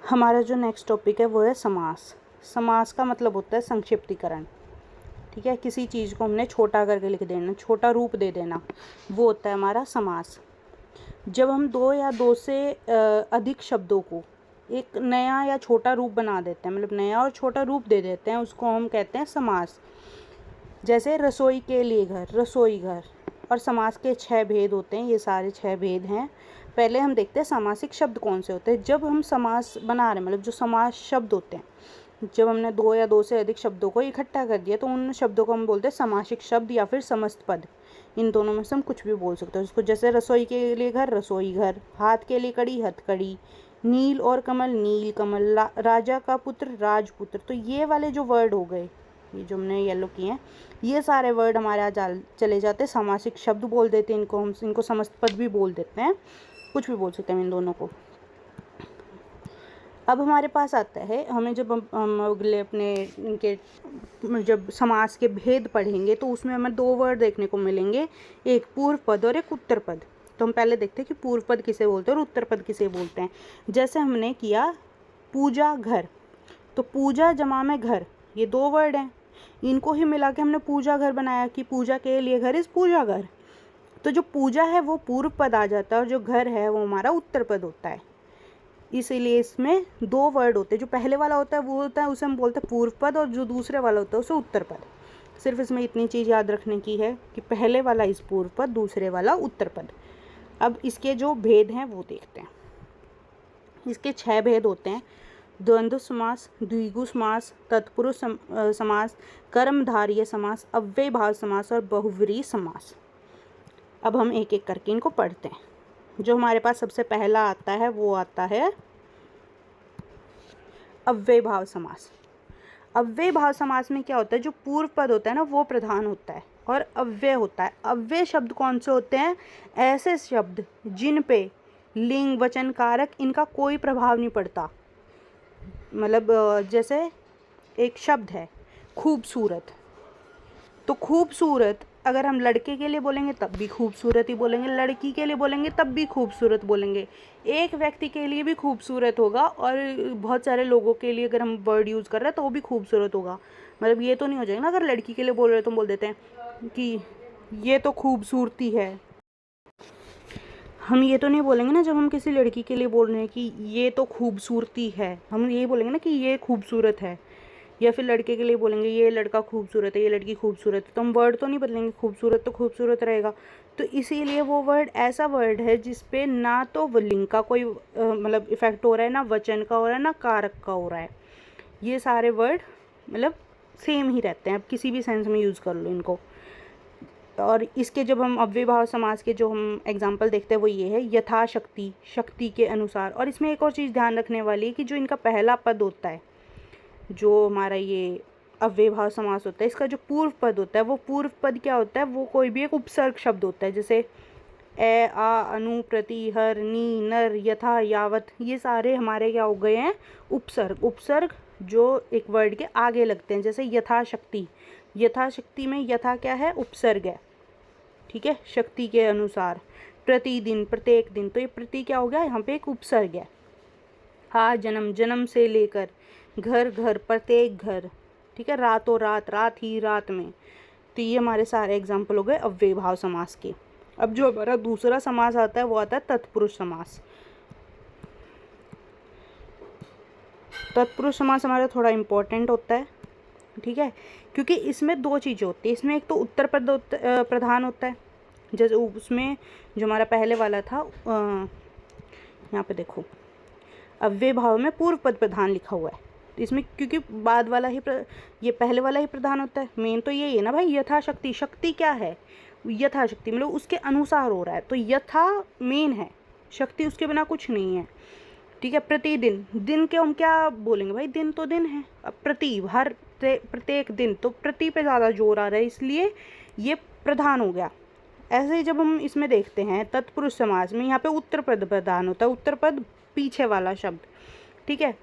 हमारा जो next topic है वो है समास। समास का मतलब होता है संक्षिप्तीकरण। ठीक है, किसी चीज़ को हमने छोटा करके लिख देना, छोटा रूप दे देना, वो होता है हमारा समास। जब हम दो या दो से अधिक शब्दों को एक नया या छोटा रूप बना देते हैं, मतलब नया और छोटा रूप दे देते हैं, उसको हम कहते हैं समास। जैसे रसोई के लिए घर, रसोई घर। और समास के 6 भेद होते हैं, ये सारे 6 भेद हैं। पहले हम देखते हैं समासिक शब्द कौन से होते हैं। जब हम समास बना रहे हैं, मतलब जो समास शब्द होते हैं, जब हमने दो या दो से अधिक शब्दों को इकट्ठा कर दिया तो उन शब्दों को हम बोलते हैं समासिक शब्द या फिर समस्त पद। इन दोनों में से हम कुछ भी बोल सकते हैं उसको। जैसे रसोई के लिए घर, रसोई घर। हाथ के लिए कड़ी, हथकड़ी। नील और कमल, नील कमल। राजा का पुत्र, राजपुत्र। तो ये वाले जो वर्ड हो गए, ये जो हमने येलो किए हैं, ये सारे वर्ड हमारे यहाँ चले जाते हैं, समासिक शब्द बोल देते हैं इनको। हम इनको समस्त पद भी बोल देते हैं, कुछ भी बोल सकते हैं इन दोनों को। अब हमारे पास आता है, हमें जब हम अगले अपने इनके जब समास के भेद पढ़ेंगे तो उसमें हमें 2 वर्ड देखने को मिलेंगे, एक पूर्व पद और एक उत्तर पद। तो हम पहले देखते हैं कि पूर्व पद किसे बोलते हैं और उत्तर पद किसे बोलते हैं। जैसे हमने किया पूजा घर, तो पूजा जमा में घर, ये 2 वर्ड हैं, इनको ही मिला के हमने पूजा घर बनाया कि पूजा के लिए घर इस पूजा घर। तो जो पूजा है वो पूर्व पद आ जाता है और जो घर है वो हमारा उत्तर पद होता है। इसीलिए इसमें 2 वर्ड होते हैं, जो पहले वाला होता है वो होता है, उसे हम बोलते हैं पूर्व पद, और जो दूसरे वाला होता है उसे उत्तर पद। सिर्फ इसमें इतनी चीज़ याद रखने की है कि पहले वाला इस पूर्व पद, दूसरे वाला उत्तर पद। अब इसके जो भेद हैं वो देखते हैं। इसके 6 भेद होते हैं: द्वंद्व समास, द्विगु समास, तत्पुरुष समास, कर्मधारय समास, अव्ययभाव समास और बहुव्रीहि समास। अब हम एक एक करके इनको पढ़ते हैं। जो हमारे पास सबसे पहला आता है वो आता है अव्ययभाव समास। अव्ययभाव समास में क्या होता है, जो पूर्व पद होता है ना वो प्रधान होता है और अव्यय होता है। अव्यय शब्द कौन से होते हैं? ऐसे शब्द जिन पे लिंग, वचन, कारक इनका कोई प्रभाव नहीं पड़ता। मतलब जैसे एक शब्द है खूबसूरत, तो खूबसूरत अगर हम लड़के के लिए बोलेंगे तब भी खूबसूरत ही बोलेंगे, लड़की के लिए बोलेंगे तब भी खूबसूरत बोलेंगे। एक व्यक्ति के लिए भी खूबसूरत होगा और बहुत सारे लोगों के लिए अगर हम वर्ड यूज़ कर रहे हैं तो वो भी खूबसूरत होगा। मतलब ये तो नहीं हो जाएगा ना, अगर लड़की के लिए बोल रहे हैं तो हम बोल देते हैं कि ये तो खूबसूरती है। हम ये तो नहीं बोलेंगे ना, जब हम किसी लड़की के लिए बोल रहे हैं कि ये तो खूबसूरती है, हम ये बोलेंगे ना कि ये खूबसूरत है। या फिर लड़के के लिए बोलेंगे ये लड़का खूबसूरत है, ये लड़की खूबसूरत है, तो हम वर्ड तो नहीं बदलेंगे, खूबसूरत तो खूबसूरत रहेगा। तो इसीलिए वो वर्ड ऐसा वर्ड है जिसपे ना तो लिंग का कोई मतलब इफेक्ट हो रहा है, ना वचन का हो रहा है, ना कारक का हो रहा है। ये सारे वर्ड मतलब सेम ही रहते हैं, आप किसी भी सेंस में यूज़ कर लो इनको। और इसके जब हम अव्ययभाव समास के जो हम एग्जाम्पल देखते हैं वो ये है यथाशक्ति, शक्ति के अनुसार। और इसमें एक और चीज़ ध्यान रखने वाली है कि जो इनका पहला पद होता है, जो हमारा ये अव्ययभाव समास होता है, इसका जो पूर्व पद होता है वो पूर्व पद क्या होता है, वो कोई भी एक उपसर्ग शब्द होता है। जैसे ए, आ, अनु, प्रति, हर, नी, नर, यथा, यावत, ये सारे हमारे क्या हो गए हैं, उपसर्ग। उपसर्ग जो एक वर्ड के आगे लगते हैं। जैसे यथाशक्ति, यथाशक्ति में यथा क्या है, उपसर्ग है, ठीक है, शक्ति के अनुसार। प्रतिदिन, प्रत्येक दिन, तो ये प्रति क्या हो गया, यहाँ पे एक उपसर्ग है। आ, जन्म, जन्म से लेकर, घर घर, प्रत्येक घर, ठीक है, रातों रात, रात ही रात में। तो ये हमारे सारे एग्जाम्पल हो गए अव्ययभाव समास के। अब जो हमारा दूसरा समास आता है वो आता है तत्पुरुष समास। तत्पुरुष समास हमारा थोड़ा इम्पोर्टेंट होता है, ठीक है, क्योंकि इसमें 2 चीज़ें होती है। इसमें एक तो उत्तर पद प्रधान होता है, जैसे उसमें जो हमारा पहले वाला था, यहाँ पे देखो अव्ययभाव में पूर्व पद प्रधान लिखा हुआ है। तो इसमें क्योंकि बाद वाला ही ये पहले वाला ही प्रधान होता है। मेन तो यही है ना भाई, यथाशक्ति। शक्ति क्या है, यथाशक्ति मतलब उसके अनुसार हो रहा है, तो यथा मेन है, शक्ति उसके बिना कुछ नहीं है, ठीक है। प्रतिदिन, दिन के हम क्या बोलेंगे भाई, दिन तो दिन है। अब प्रति, हर, प्रत्येक दिन, तो प्रति पे ज़्यादा जोर आ रहा है, इसलिए ये प्रधान हो गया। ऐसे ही जब हम इसमें देखते हैं तत्पुरुष समास में, यहाँ पे उत्तर पद प्रधान होता है, उत्तर पद पीछे वाला शब्द, ठीक है।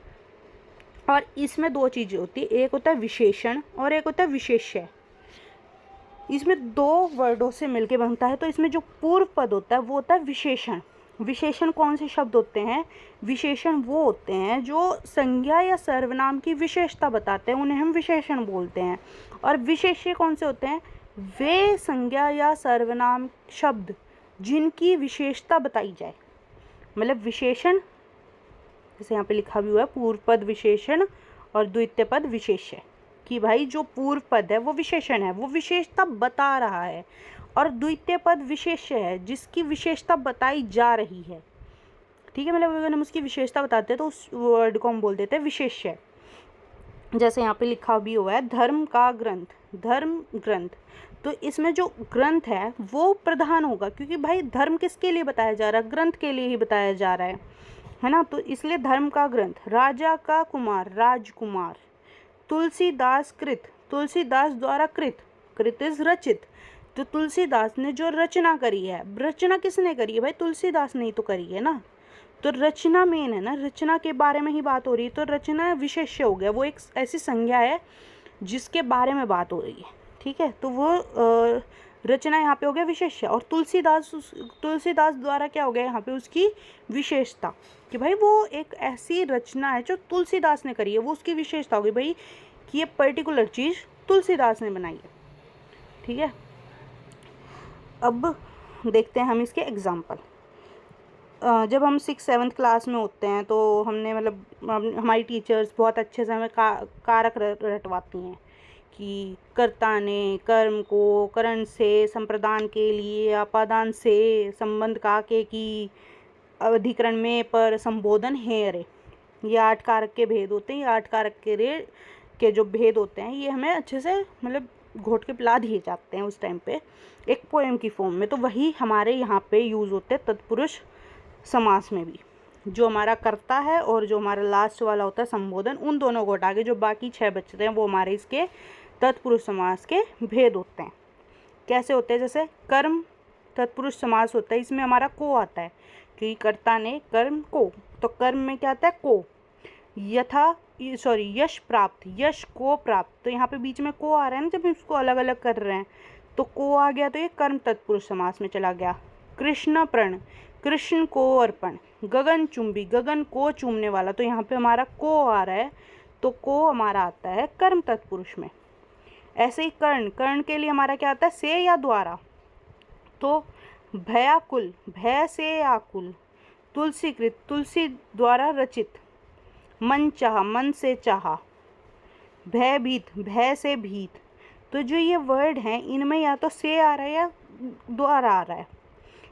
और इसमें 2 चीज़ें होती है, एक होता है विशेषण और एक होता है विशेष्य। इसमें 2 वर्डों से मिलके बनता है। तो इसमें जो पूर्व पद होता है वो होता है विशेषण विशेषण कौन से शब्द होते हैं? विशेषण वो होते हैं जो संज्ञा या सर्वनाम की विशेषता बताते हैं, उन्हें हम विशेषण बोलते हैं। और विशेष्य कौन से होते हैं? वे संज्ञा या सर्वनाम शब्द जिनकी विशेषता बताई जाए। मतलब विशेषण, जैसे यहाँ पे लिखा भी हुआ है, पूर्व पद विशेषण और द्वितीय पद विशेष्य, कि भाई जो पूर्व पद है वो विशेषण है, वो विशेषता बता रहा है, और द्वितीय पद विशेष्य है जिसकी विशेषता बताई जा रही है। ठीक है, मतलब अगर हम उसकी विशेषता बताते हैं तो उस वर्ड को हम बोल देते हैं विशेष्य। जैसे यहाँ पे लिखा भी हुआ है धर्म का ग्रंथ, धर्म ग्रंथ, तो इसमें जो ग्रंथ है वो प्रधान होगा, क्योंकि भाई धर्म किसके लिए बताया जा रहा है? ग्रंथ के लिए ही बताया जा रहा है ना। तो इसलिए धर्म का ग्रंथ। राजा का कुमार, राजकुमार। तुलसीदास कृत, तुलसीदास द्वारा कृत, कृत इज रचित, तो तुलसीदास ने जो रचना करी है, रचना किसने करी है भाई? तुलसीदास ने ही तो करी है ना। तो रचना मेन है ना, रचना के बारे में ही बात हो रही है, तो रचना विशेष्य हो गया, वो एक ऐसी संज्ञा है जिसके बारे में बात हो रही है। ठीक है, तो वो रचना यहाँ पे हो गया विशेष्य, और तुलसीदास द्वारा क्या हो गया यहाँ पे? उसकी विशेषता, कि भाई वो एक ऐसी रचना है जो तुलसीदास ने करी है, वो उसकी विशेषता होगी भाई कि ये पर्टिकुलर चीज़ तुलसीदास ने बनाई है। ठीक है, अब देखते हैं हम इसके एग्जाम्पल। जब हम 6-7 क्लास में होते हैं तो हमने मतलब हमारी टीचर्स बहुत अच्छे से हमें कारक रटवाती हैं कि कर्ता ने कर्म को करण से, संप्रदान के लिए, अपादान से, संबंध का के की, अधिकरण में, पर, संबोधन है अरे। ये 8 कारक के भेद होते हैं, ये 8 कारक के जो भेद होते हैं ये हमें अच्छे से मतलब घोट के पिला दिए जाते हैं उस टाइम पे एक पोएम की फॉर्म में। तो वही हमारे यहाँ पे यूज़ होते हैं तत्पुरुष समास में भी। जो हमारा कर्ता है और जो हमारा लास्ट वाला होता है संबोधन, उन दोनों को हटा के जो बाकी 6 बचते हैं वो हमारे इसके तत्पुरुष समास के भेद होते हैं। कैसे होते हैं? जैसे कर्म तत्पुरुष समास होता है, इसमें हमारा को आता है क्योंकि कर्ता ने कर्म को, तो कर्म में क्या आता है? को। यश प्राप्त, यश को प्राप्त, तो यहाँ पे बीच में को आ रहा है ना, जब इसको अलग अलग कर रहे हैं तो को आ गया, तो ये कर्म तत्पुरुष समास में चला गया। कृष्ण प्रण, कृष्ण को अर्पण। गगन चुंबी, गगन को चूमने वाला, तो यहाँ पे हमारा को आ रहा है, तो को हमारा आता है कर्म तत्पुरुष में। ऐसे ही कर्ण, कर्ण के लिए हमारा क्या आता है? से या द्वारा, तो भयाकुल, भय से आकुल। तुलसीकृत, तुलसी द्वारा रचित। मन चाह, मन से चाहा। भयभीत, भय से भीत। तो जो ये वर्ड हैं इनमें या तो से आ रहा है या द्वारा आ रहा है,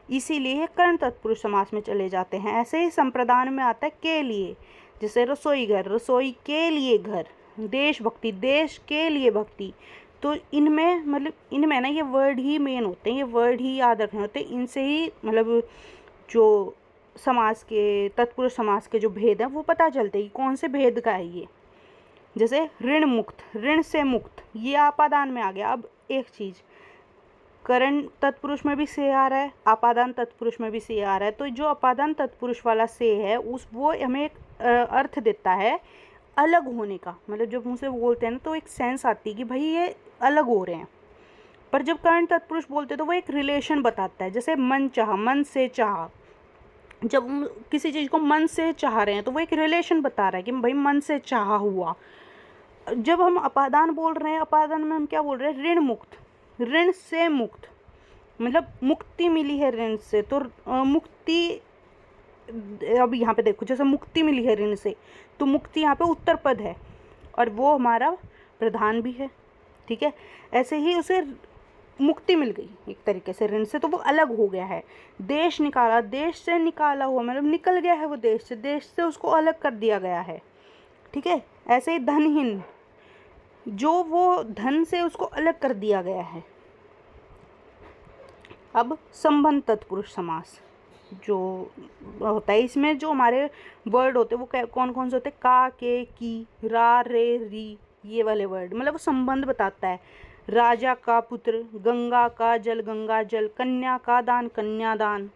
इसीलिए ये कर्ण तत्पुरुष समास में चले जाते हैं। ऐसे ही संप्रदान में आता है के लिए, जैसे रसोई घर, रसोई के लिए घर। देशभक्ति, देश के लिए भक्ति। तो इनमें मतलब इनमें ना ये वर्ड ही मेन होते हैं, ये वर्ड ही याद रखने होते हैं, इनसे ही मतलब जो समास के तत्पुरुष समास के जो भेद हैं वो पता चलते हैं कि कौन से भेद का है ये। जैसे ऋण मुक्त, ऋण से मुक्त, ये आपादान में आ गया। अब एक चीज़, करण तत्पुरुष में भी से आ रहा है, आपादान तत्पुरुष में भी से आ रहा है, तो जो आपादान तत्पुरुष वाला से है उस वो हमें एक अर्थ देता है अलग होने का। मतलब जब मुँह से बोलते हैं ना तो एक सेंस आती है कि भाई ये अलग हो रहे हैं। पर जब कर्ण तत्पुरुष बोलते हैं तो वो एक रिलेशन बताता है। जैसे मन चाह, मन से चाह, जब हम किसी चीज़ को मन से चाह रहे हैं तो वो एक रिलेशन बता रहा है कि भाई मन से चाहा हुआ। जब हम अपादान बोल रहे हैं, अपादान में हम क्या बोल रहे हैं? ऋण मुक्त, ऋण से मुक्त, मतलब मुक्ति मिली है ऋण से, तो मुक्ति। अब यहाँ पे देखो, जैसे मुक्ति मिली है ऋण से, तो मुक्ति यहाँ पे उत्तर पद है और वो हमारा प्रधान भी है। ठीक है, ऐसे ही उसे मुक्ति मिल गई एक तरीके से ऋण से, तो वो अलग हो गया है। देश निकाला, देश से निकाला हुआ, मतलब निकल गया है वो देश से उसको अलग कर दिया गया है। ठीक है, ऐसे ही धनहीन, जो वो धन से उसको अलग कर दिया गया है। अब संबंध तत्पुरुष समास जो होता है, इसमें जो हमारे वर्ड होते हैं वो कौन कौन से होते हैं? का, के, की, रा, रे, री, ये वाले वर्ड, मतलब वो संबंध बताता है। राजा का पुत्र, गंगा का जल, गंगा जल, कन्या का दान, कन्यादान।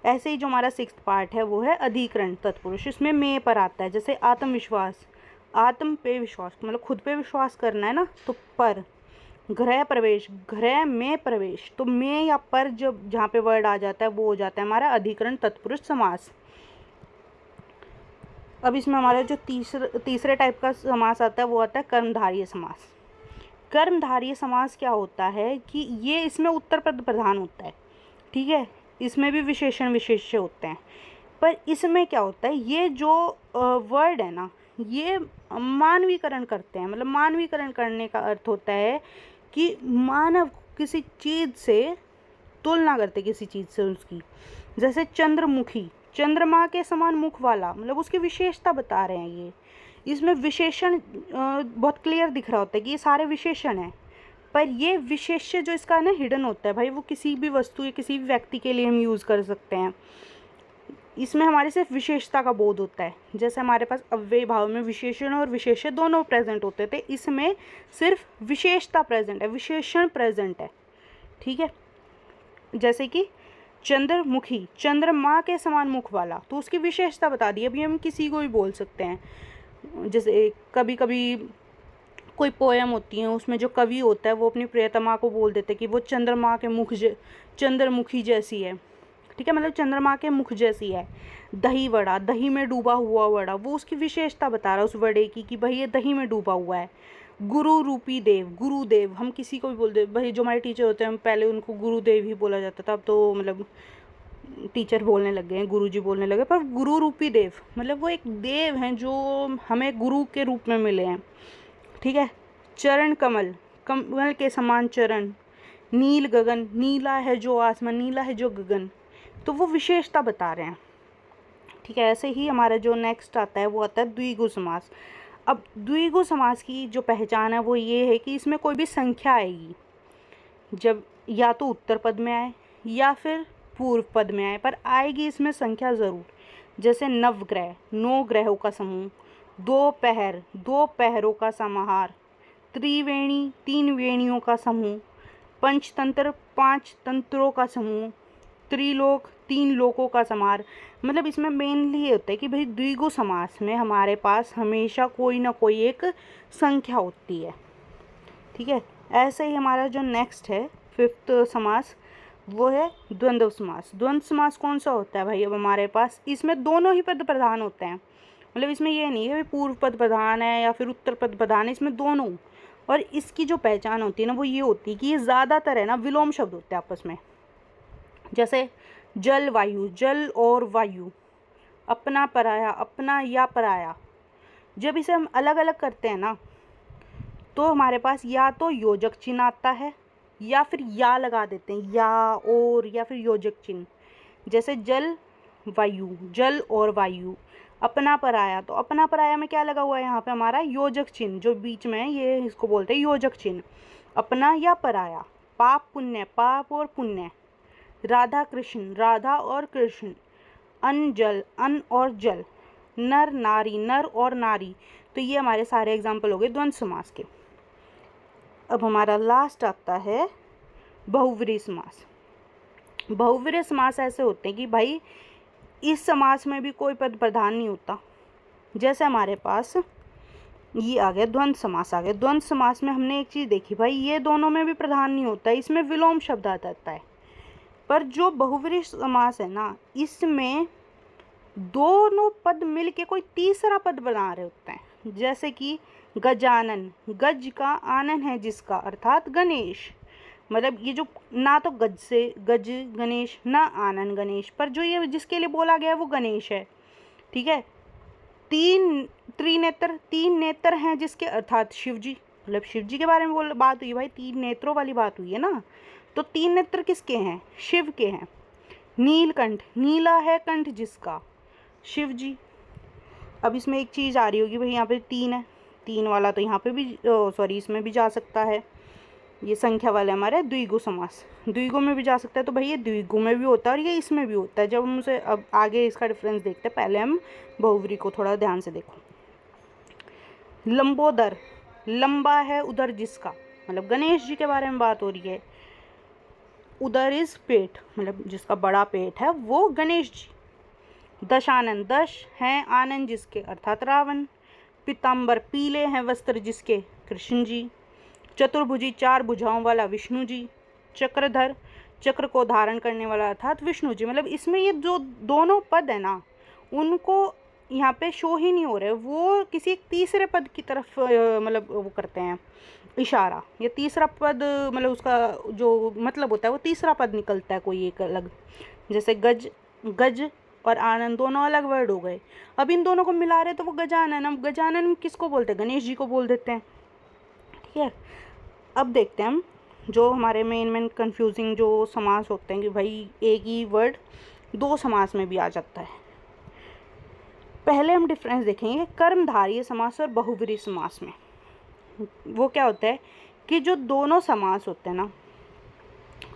ऐसे ही जो हमारा 6th पार्ट है वो है अधिकरण तत्पुरुष, इसमें मैं पर आता है। जैसे आत्मविश्वास, आत्म पे विश्वास, मतलब खुद पे विश्वास करना है ना, तो पर। गृह प्रवेश, गृह में प्रवेश, तो में या पर जब जहाँ पे वर्ड आ जाता है वो हो जाता है हमारा अधिकरण तत्पुरुष समास। अब इसमें हमारा जो तीसरे टाइप का समास आता है वो आता है कर्मधारय समास। कर्मधारय समास क्या होता है कि ये इसमें उत्तर पद प्रधान होता है, ठीक है, इसमें भी विशेषण विशेष्य होते हैं, पर इसमें क्या होता है ये जो वर्ड है ना ये मानवीकरण करते हैं। मतलब मानवीकरण करने का अर्थ होता है कि मानव किसी चीज़ से तुलना करते, किसी चीज़ से उसकी, जैसे चंद्रमुखी, चंद्रमा के समान मुख वाला, मतलब उसकी विशेषता बता रहे हैं ये। इसमें विशेषण बहुत क्लियर दिख रहा होता है कि ये सारे विशेषण हैं, पर ये विशेष्य जो इसका ना हिडन होता है भाई, वो किसी भी वस्तु या किसी भी व्यक्ति के लिए हम यूज़ कर सकते हैं। इसमें हमारे सिर्फ विशेषता का बोध होता है। जैसे हमारे पास अव्ययी भाव में विशेषण और विशेष्य दोनों प्रेजेंट होते थे, इसमें सिर्फ विशेषता प्रेजेंट है, विशेषण प्रेजेंट है, ठीक है। जैसे कि चंद्रमुखी, चंद्रमा के समान मुख वाला, तो उसकी विशेषता बता दी। अभी हम किसी को भी बोल सकते हैं, जैसे कभी कभी कोई पोएम होती है उसमें जो कवि होता है वो अपनी प्रियतमा को बोल देते कि वो चंद्रमा के चंद्रमुखी जैसी है, ठीक है, मतलब चंद्रमा के मुख जैसी है। दही वड़ा, दही में डूबा हुआ वड़ा, वो उसकी विशेषता बता रहा है उस वड़े की कि भाई ये दही में डूबा हुआ है। गुरु रूपी देव, गुरुदेव, हम किसी को भी बोल दे भाई, जो हमारे टीचर होते हैं हम पहले उनको गुरुदेव ही बोला जाता था, अब तो मतलब टीचर बोलने लग गए हैं, गुरुजी बोलने लगे, पर गुरु रूपी देव मतलब वो एक देव हैं जो हमें गुरु के रूप में मिले हैं, ठीक है। चरण कमल, कमल के समान चरण। नील गगन, नीला है जो आसमान, नीला है जो गगन, तो वो विशेषता बता रहे हैं, ठीक है। ऐसे ही हमारा जो नेक्स्ट आता है वो आता है द्विगु समास। अब द्विगु समास की जो पहचान है वो ये है कि इसमें कोई भी संख्या आएगी, जब या तो उत्तर पद में आए या फिर पूर्व पद में आए, पर आएगी इसमें संख्या ज़रूर। जैसे नवग्रह, 9 ग्रहों का समूह, दोपहर, 2 पहरों का समाहार, त्रिवेणी, 3 वेणियों का समूह, पंचतंत्र, 5 तंत्रों का समूह, त्रिलोक, 3 लोकों का समाहार। मतलब इसमें मेनली ये होता है कि भाई द्विगु समास में हमारे पास हमेशा कोई ना कोई एक संख्या होती है, ठीक है। ऐसे ही हमारा जो नेक्स्ट है 5th समास वो है द्वंद्व समास। द्वंद्व समास कौन सा होता है भाई, अब हमारे पास इसमें दोनों ही पद प्रधान होते हैं। मतलब इसमें ये नहीं है पूर्व पद प्रधान है या फिर उत्तर पद प्रधान है, इसमें दोनों। और इसकी जो पहचान होती है ना वो ये होती है कि ये ज़्यादातर है ना विलोम शब्द होते हैं आपस में। जैसे जल वायु, जल और वायु, अपना पराया, अपना या पराया। जब इसे हम अलग अलग करते हैं ना तो हमारे पास या तो योजक चिन्ह आता है या फिर या लगा देते हैं, या और या फिर योजक चिन्ह। जैसे जल वायु, जल और वायु, अपना पराया, तो अपना पराया में क्या लगा हुआ है यहाँ पे हमारा योजक चिन्ह जो बीच में है, ये इसको बोलते हैं योजक चिन्ह। अपना या पराया, पाप पुण्य, पाप और पुण्य, राधा कृष्ण, राधा और कृष्ण, अन्न जल, अन्न और जल, नर नारी, नर और नारी। तो ये हमारे सारे एग्जाम्पल हो गए द्वंद्व समास के। अब हमारा लास्ट आता है बहुव्रीहि समास। बहुव्रीहि समास ऐसे होते हैं कि भाई इस समास में भी कोई पद प्रधान नहीं होता। जैसे हमारे पास ये आ गया द्वंद्व समास आ गया। द्वंद्व समास में हमने एक चीज़ देखी भाई, ये दोनों में भी प्रधान नहीं होता, इसमें विलोम शब्द आ जाता है। पर जो बहुव्रीहि समास है ना इसमें दोनों पद मिल के कोई तीसरा पद बना रहे होते हैं। जैसे कि गजानन, गज का आनन है जिसका, अर्थात गणेश। मतलब ये जो ना तो गज से गज गणेश ना आनन गणेश, पर जो ये जिसके लिए बोला गया है वो गणेश है, ठीक है। त्रिनेत्र, 3 नेत्र हैं जिसके, अर्थात शिव जी। मतलब शिव जी के बारे में बात हुई भाई, 3 नेत्रों वाली बात हुई है ना, तो 3 नेत्र किसके हैं, शिव के हैं। नीलकंठ, नीला है कंठ जिसका, शिव जी। अब इसमें एक चीज़ आ रही होगी भाई, यहाँ पे 3 है, 3 वाला तो यहाँ पे भी सॉरी इसमें भी जा सकता है। ये संख्या वाले हमारे द्विगु समास, द्विगु में भी जा सकता है, तो भाई ये द्विगु में भी होता है और ये इसमें भी होता है। जब हम उसे अब आगे इसका डिफरेंस देखते हैं, पहले हम बहुव्रीहि को थोड़ा ध्यान से देखो। लंबोदर, लंबा है उदर जिसका, मतलब गणेश जी के बारे में बात हो रही है। उदर इज पेट, मतलब जिसका बड़ा पेट है वो गणेश जी। दशानन, दश हैं आनंद जिसके, अर्थात रावण। पीताम्बर, पीले हैं वस्त्र जिसके, कृष्ण जी। चतुर्भुजी, चार भुजाओं वाला विष्णु जी। चक्रधर, चक्र को धारण करने वाला अर्थात विष्णु जी। मतलब इसमें ये जो दोनों पद है ना, उनको यहाँ पे शो ही नहीं हो रहे, वो किसी एक तीसरे पद की तरफ मतलब वो करते हैं इशारा। ये तीसरा पद मतलब उसका जो मतलब होता है वो तीसरा पद निकलता है कोई एक अलग। जैसे गज, गज और आनंद दोनों अलग वर्ड हो गए। अब इन दोनों को मिला रहे तो वो गजानन। अब गजानन किसको बोलते हैं? गणेश जी को बोल देते हैं। ठीक है, अब देखते हैं हम जो हमारे मेन कंफ्यूजिंग जो समास होते हैं कि भाई एक ही वर्ड दो समास में भी आ जाता है। पहले हम डिफरेंस देखेंगे कर्मधारय समास और बहुव्रीहि समास में। वो क्या होता है कि जो दोनों समास होते हैं ना,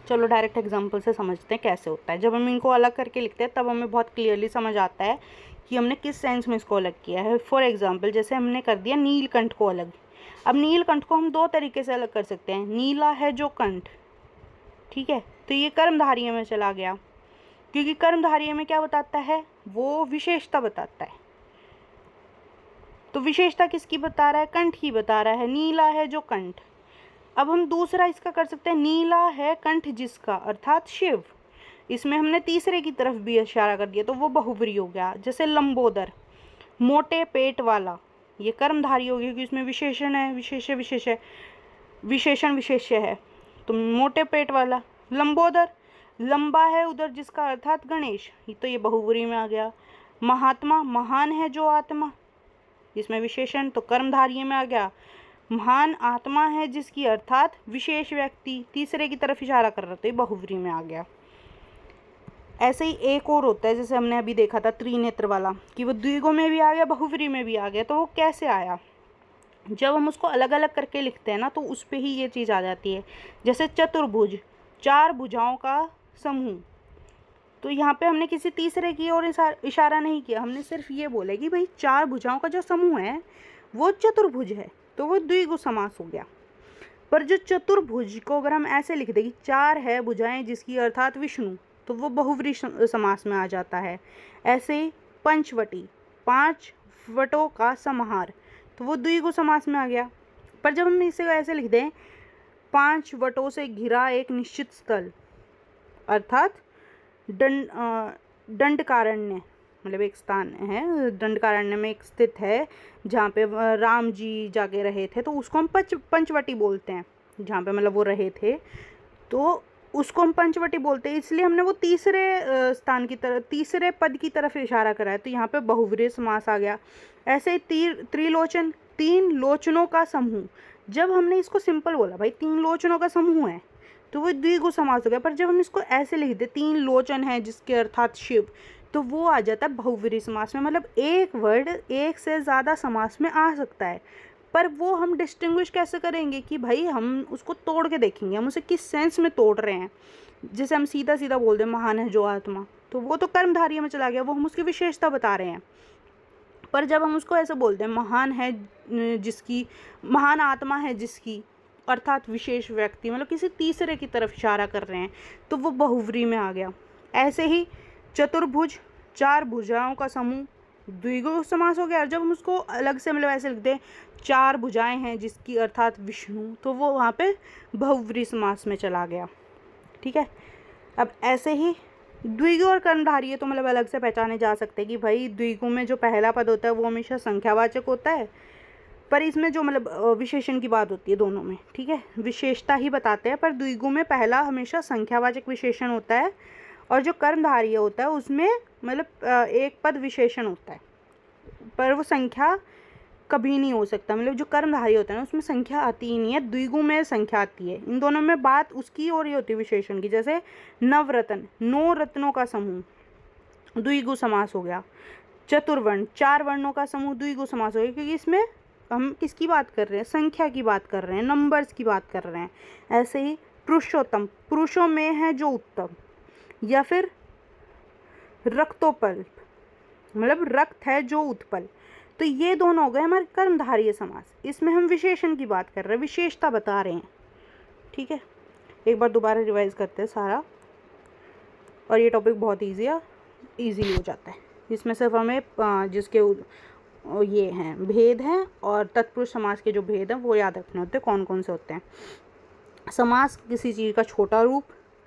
चलो डायरेक्ट एग्जांपल से समझते हैं कैसे होता है। जब हम इनको अलग करके लिखते हैं तब हमें बहुत क्लियरली समझ आता है कि हमने किस सेंस में इसको अलग किया है। फॉर एग्जांपल जैसे हमने कर दिया नीलकंठ को अलग। अब नीलकंठ को हम दो तरीके से अलग कर सकते हैं। नीला है जो कंठ, ठीक है, तो ये कर्मधारय में चला गया, क्योंकि कर्मधारय में क्या बताता है? वो विशेषता बताता है। तो विशेषता किसकी बता रहा है? कंठ की बता रहा है। नीला है जो कंठ। अब हम दूसरा इसका कर सकते हैं, नीला है कंठ जिसका, अर्थात शिव। इसमें हमने तीसरे की तरफ भी इशारा कर दिया तो वो बहुव्रीहि हो गया। जैसे लंबोदर, मोटे पेट वाला, ये कर्मधारय हो गया क्योंकि इसमें विशेषण है, विशेषण विशेष्य है, तो मोटे पेट वाला। लंबोदर, लंबा है उधर जिसका, अर्थात गणेश, तो ये बहुव्रीहि में आ गया। महात्मा, महान है जो आत्मा, इसमें विशेषण तो कर्मधारय में आ गया। महान आत्मा है जिसकी, अर्थात विशेष व्यक्ति, तीसरे की तरफ इशारा कर रहा था, ये बहुव्रीहि में आ गया। ऐसे ही एक और होता है जैसे हमने अभी देखा था त्रिनेत्र वाला, कि वो द्विगु में भी आ गया बहुव्रीहि में भी आ गया। तो वो कैसे आया? जब हम उसको अलग अलग करके लिखते हैं ना तो उस पर ही ये चीज़ आ जाती है। जैसे चतुर्भुज, चार भुजाओं का समूह, तो यहाँ पे हमने किसी तीसरे की ओर इशारा नहीं किया, हमने सिर्फ ये बोला कि भाई चार भुजाओं का जो समूह है वो चतुर्भुज है, तो वो द्विगु समास हो गया। पर जो चतुर्भुज को अगर हम ऐसे लिख दें कि चार है भुजाएं जिसकी, अर्थात विष्णु, तो वो बहुव्रीहि समास में आ जाता है। ऐसे ही पंचवटी, पांच वटों का समाहार, तो वो द्विगु समास में आ गया। पर जब हम इसे ऐसे लिख दें, पांच वटों से घिरा एक निश्चित स्थल, अर्थात दंडकारण्य, मतलब एक स्थान है दंडकारण्य में एक स्थित है जहाँ पे राम जी जाके रहे थे, तो उसको हम पंचवटी बोलते हैं। जहाँ पे मतलब वो रहे थे तो उसको हम पंचवटी बोलते हैं, इसलिए हमने वो तीसरे स्थान की तरफ, तीसरे पद की तरफ इशारा करा है, तो यहाँ पे बहुव्रीहि समास आ गया। ऐसे ही त्रिलोचन, तीन लोचनों का समूह, जब हमने इसको सिंपल बोला भाई तीन लोचनों का समूह है तो वो द्विगु समास हो गया। पर जब हम इसको ऐसे लिख दे तीन लोचन है जिसके, अर्थात शिव, तो वो आ जाता है बहुव्रीहि समास में। मतलब एक वर्ड एक से ज़्यादा समास में आ सकता है, पर वो हम डिस्टिंग्विश कैसे करेंगे कि भाई हम उसको तोड़ के देखेंगे, हम उसे किस सेंस में तोड़ रहे हैं। जैसे हम सीधा सीधा बोल दें महान है जो आत्मा, तो वो तो कर्मधारय में चला गया, वो हम उसकी विशेषता बता रहे हैं। पर जब हम उसको ऐसे बोलते हैं महान है जिसकी, महान आत्मा है जिसकी, अर्थात विशेष व्यक्ति, मतलब किसी तीसरे की तरफ इशारा कर रहे हैं, तो वो बहुव्रीहि में आ गया। ऐसे ही चतुर्भुज, चार भुजाओं का समूह, द्विगु समास हो गया। और जब हम उसको अलग से मतलब ऐसे लिख दें चार भुजाएं हैं जिसकी, अर्थात विष्णु, तो वो वहाँ पे बहुव्रीहि समास में चला गया। ठीक है, अब ऐसे ही द्विगु और कर्मधारय तो मतलब अलग से पहचाने जा सकते हैं कि भाई द्विगु में जो पहला पद होता है वो हमेशा संख्यावाचक होता है, पर इसमें जो मतलब विशेषण की बात होती है दोनों में, ठीक है, विशेषता ही बताते हैं, पर द्विगु में पहला हमेशा संख्यावाचक विशेषण होता है और जो कर्मधारय होता है उसमें मतलब एक पद विशेषण होता है, पर वो संख्या कभी नहीं हो सकता। मतलब जो कर्मधारय होता है ना उसमें संख्या आती ही नहीं है, द्विगु में संख्या आती है। इन दोनों में बात उसकी और ही होती है विशेषण की। जैसे नवरत्न, नौ रत्नों का समूह, द्विगु समास हो गया। चतुर्वर्ण, चार वर्णों का समूह, द्विगु समास हो गया, क्योंकि इसमें हम किसकी बात कर रहे हैं? संख्या की बात कर रहे हैं, नंबर्स की बात कर रहे हैं। ऐसे ही पुरुषोत्तम, पुरुषों में है जो उत्तम, या फिर रक्तोपल, मतलब रक्त है जो उत्पल, तो ये दोनों हो गए हमारे कर्मधारय समास। इसमें हम विशेषण की बात कर रहे हैं, विशेषता बता रहे हैं। ठीक है, एक बार दोबारा रिवाइज करते हैं सारा, और ये टॉपिक बहुत ईजी हो जाता है। इसमें सिर्फ हमें जिसके ये हैं भेद हैं, और तत्पुरुष समास के जो भेद हैं वो याद रखने होते हैं कौन कौन से होते हैं। समास किसी चीज़ का छोटा रूप।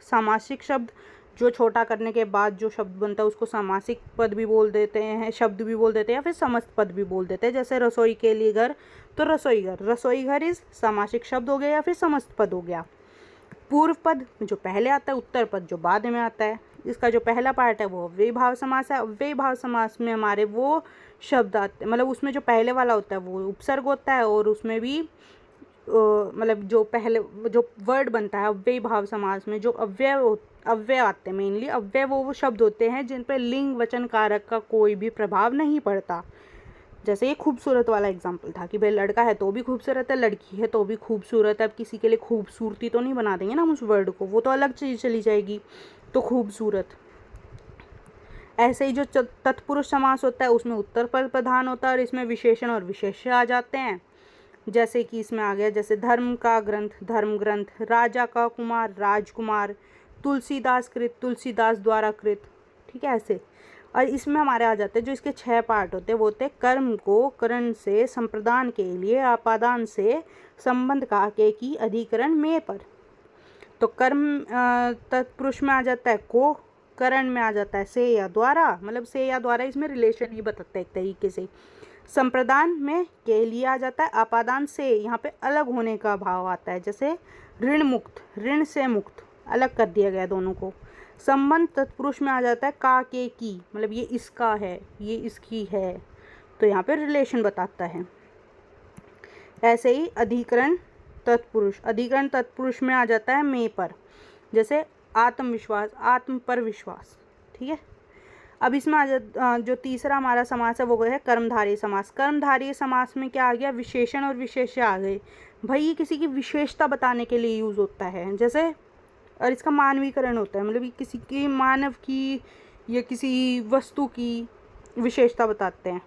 सामासिक शब्द, जो छोटा करने के बाद जो शब्द बनता है उसको सामासिक पद भी बोल देते हैं, शब्द भी बोल देते हैं, या फिर समस्त पद भी बोल देते हैं। जैसे रसोई के लिए घर, तो रसोई घर, रसोई घर इस सामासिक शब्द हो गया या फिर समस्त पद हो गया। पूर्व पद जो पहले आता है, उत्तर पद जो बाद में आता है। इसका जो पहला पार्ट है वो अव्ययी भाव समास है। अव्ययी भाव समास में हमारे वो शब्द आते हैं, मतलब उसमें जो पहले वाला होता है वो उपसर्ग होता है, और उसमें भी मतलब जो पहले जो वर्ड बनता है अव्ययी भाव समास में, जो अव्यय आते हैं मेनली, अव्यय वो शब्द होते हैं जिन पर लिंग वचन कारक का कोई भी प्रभाव नहीं पड़ता। जैसे ये खूबसूरत वाला एग्जाम्पल था कि भाई लड़का है तो भी खूबसूरत है, लड़की है तो भी खूबसूरत है। अब किसी के लिए खूबसूरती तो नहीं बना देंगे ना हम उस वर्ड को, वो तो अलग चीज़ चली जाएगी। तो खूबसूरत। ऐसे ही जो तत्पुरुष समास होता है उसमें उत्तर पद प्रधान होता है और इसमें विशेषण और विशेष्य आ जाते हैं। जैसे कि इसमें आ गया, जैसे धर्म का ग्रंथ, धर्म ग्रंथ, राजा का कुमार, राजकुमार, तुलसीदास कृत, तुलसीदास द्वारा कृत। ठीक है, ऐसे। और इसमें हमारे आ जाते हैं जो इसके 6 पार्ट होते हैं, वो होते हैं कर्म को करण से संप्रदान के लिए, आपादान से संबंध का के की अधिकरण में पर। तो कर्म तत्पुरुष में आ जाता है को, करण में आ जाता है से या द्वारा, मतलब से या द्वारा इसमें रिलेशन ही बताता है एक तरीके से। संप्रदान में के लिए आ जाता है, आपादान से यहाँ पे अलग होने का भाव आता है। जैसे ऋण मुक्त, ऋण से मुक्त, अलग कर दिया गया दोनों को। संबंध तत्पुरुष में आ जाता है का के की, मतलब ये इसका है, ये इसकी है, तो यहाँ पे रिलेशन बताता है। ऐसे ही अधिकरण तत्पुरुष, अधिकरण तत्पुरुष में आ जाता है में पर। जैसे आत्मविश्वास, आत्म पर विश्वास। ठीक है, अब इसमें जो तीसरा हमारा समास है वो है कर्मधारय समास। कर्मधारय समास में क्या आ गया, विशेषण और विशेष्य आ गए। भाई ये किसी की विशेषता बताने के लिए यूज़ होता है, जैसे, और इसका मानवीकरण होता है, मतलब ये किसी की मानव की या किसी वस्तु की विशेषता बताते हैं।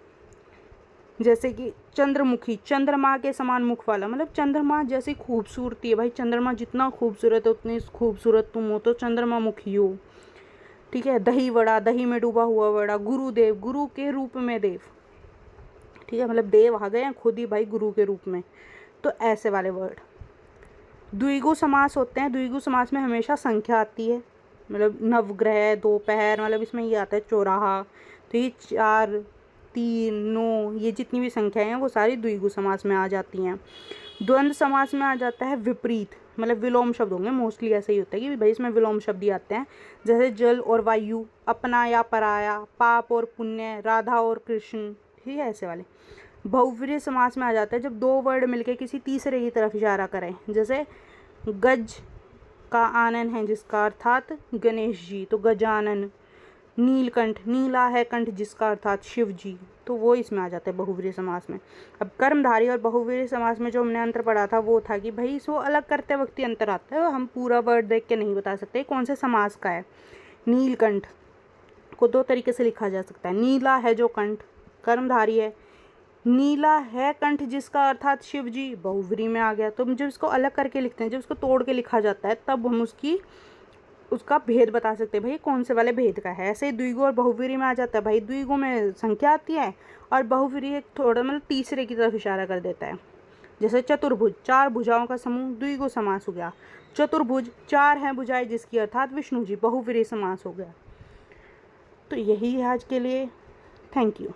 जैसे कि चंद्रमुखी, चंद्रमा के समान मुख वाला, मतलब चंद्रमा जैसी खूबसूरती है। भाई चंद्रमा जितना खूबसूरत है उतनी खूबसूरत तुम हो, तो चंद्रमा मुखी हो। ठीक है, दही वड़ा, दही में डूबा हुआ वड़ा, गुरुदेव, गुरु के रूप में देव। ठीक है, मतलब देव आ गए हैं खुद ही भाई गुरु के रूप में। तो ऐसे वाले वर्ड। द्विगु समास होते हैं। द्विगु समास में हमेशा संख्या आती है, मतलब नवग्रह, दोपहर, मतलब इसमें ये आता है चौराहा। तो ये 4, 3, 9, ये जितनी भी संख्याएं हैं वो सारी द्विगु समास में आ जाती हैं। द्वंद्व समास में आ जाता है विपरीत, मतलब विलोम शब्द होंगे, मोस्टली ऐसा ही होता है कि भाई इसमें विलोम शब्द ही आते हैं। जैसे जल और वायु, अपना या पराया, पाप और पुण्य, राधा और कृष्ण। ठीक है, ऐसे वाले। बहुव्रीहि समास में आ जाता है जब दो वर्ड मिलके किसी तीसरे की तरफ इशारा करें। जैसे गज का आनन है जिसका अर्थात गणेश जी, तो गजानन। नीलकंठ, नीला है कंठ जिसका अर्थात शिव जी, तो वो इसमें आ जाता है बहुव्रीहि समास में। अब कर्मधारय और बहुव्रीहि समास में जो हमने अंतर पढ़ा था वो था कि भाई इसको अलग करते वक्त ही अंतर आता है, हम पूरा वर्ड देख के नहीं बता सकते कौन से समास का है। नीलकंठ को 2 तरीके से लिखा जा सकता है। नीला है जो कंठ, कर्मधारय है। नीला है कंठ जिसका अर्थात शिव जी, बहुव्रीहि में आ गया। तो जब इसको अलग करके लिखते हैं, जब इसको तोड़ के लिखा जाता है, तब हम उसका भेद बता सकते हैं भाई कौन से वाले भेद का है। ऐसे ही द्विगु और बहुव्रीहि में आ जाता है, भाई द्विगु में संख्या आती है और बहुव्रीहि थोड़ा मतलब तीसरे की तरफ इशारा कर देता है। जैसे चतुर्भुज, 4 भुजाओं का समूह, द्विगु समास हो गया। चतुर्भुज, 4 हैं भुजाएं जिसकी अर्थात विष्णु जी, बहुव्रीहि समास हो गया। तो यही है आज के लिए। Thank you.